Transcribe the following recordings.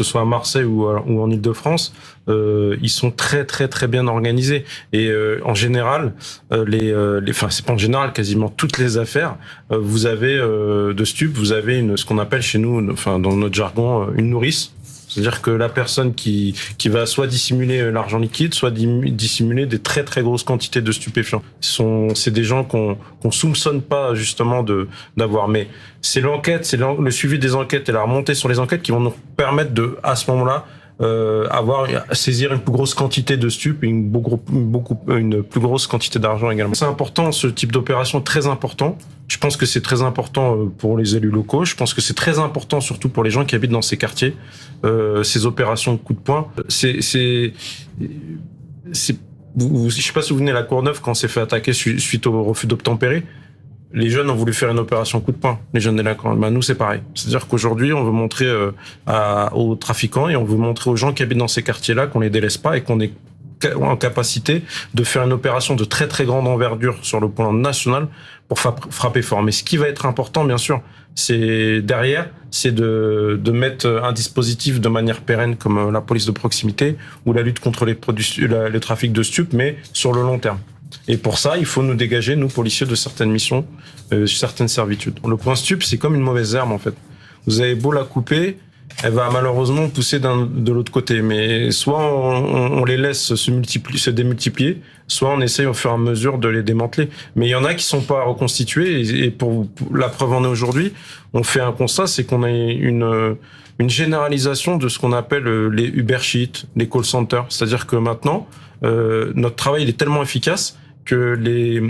ce soit à Marseille ou en Île-de-France, ils sont très très très bien organisés. Et en général, c'est pas en général, quasiment toutes les affaires, vous avez de stup, vous avez ce qu'on appelle chez nous, enfin dans notre jargon, une nourrice. C'est-à-dire que la personne qui va soit dissimuler l'argent liquide, soit dissimuler des très très grosses quantités de stupéfiants. C'est des gens qu'on soupçonne pas justement d'avoir. Mais c'est l'enquête, c'est le suivi des enquêtes et la remontée sur les enquêtes qui vont nous permettre à ce moment-là, saisir une plus grosse quantité de stup et une plus grosse quantité d'argent également. C'est important, ce type d'opération, très important. Je pense que c'est très important pour les élus locaux. Je pense que c'est très important surtout pour les gens qui habitent dans ces quartiers. Ces opérations de coup de poing, je sais pas si vous venez à la Courneuve quand on s'est fait attaquer suite au refus d'obtempérer. Les jeunes ont voulu faire une opération coup de poing, les jeunes délinquants. Nous, c'est pareil. C'est-à-dire qu'aujourd'hui, on veut montrer aux trafiquants et on veut montrer aux gens qui habitent dans ces quartiers-là qu'on les délaisse pas et qu'on est en capacité de faire une opération de très très grande envergure sur le plan national pour frapper fort. Mais ce qui va être important, bien sûr, c'est de mettre un dispositif de manière pérenne comme la police de proximité ou la lutte contre le trafic de stupes, mais sur le long terme. Et pour ça, il faut nous dégager, nous, policiers, de certaines missions, certaines servitudes. Le point stup, c'est comme une mauvaise herbe, en fait. Vous avez beau la couper, elle va malheureusement pousser de l'autre côté. Mais soit on les laisse se démultiplier, soit on essaye au fur et à mesure de les démanteler. Mais il y en a qui sont pas reconstitués. Et pour la preuve en est aujourd'hui, on fait un constat, c'est qu'on a une généralisation de ce qu'on appelle les Uber Sheets, les call centers. C'est-à-dire que maintenant, notre travail il est tellement efficace que les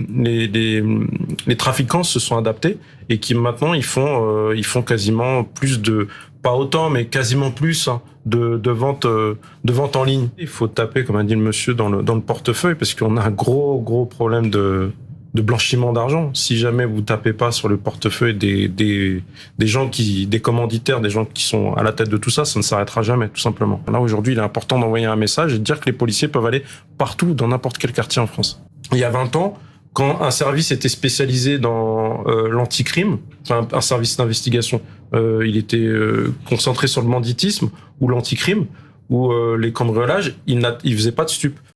trafiquants se sont adaptés et qui maintenant ils font quasiment plus pas autant mais quasiment plus de vente en ligne. Il faut taper, comme a dit le monsieur, dans le portefeuille parce qu'on a un gros problème de blanchiment d'argent. Si jamais vous tapez pas sur le portefeuille des gens des commanditaires, des gens qui sont à la tête de tout ça, ça ne s'arrêtera jamais, tout simplement. Là, aujourd'hui, il est important d'envoyer un message et de dire que les policiers peuvent aller partout, dans n'importe quel quartier en France. Il y a 20 ans, quand un service était spécialisé dans l'anticrime, enfin un service d'investigation, il était concentré sur le banditisme ou l'anticrime ou les cambriolages, il faisait pas de stup.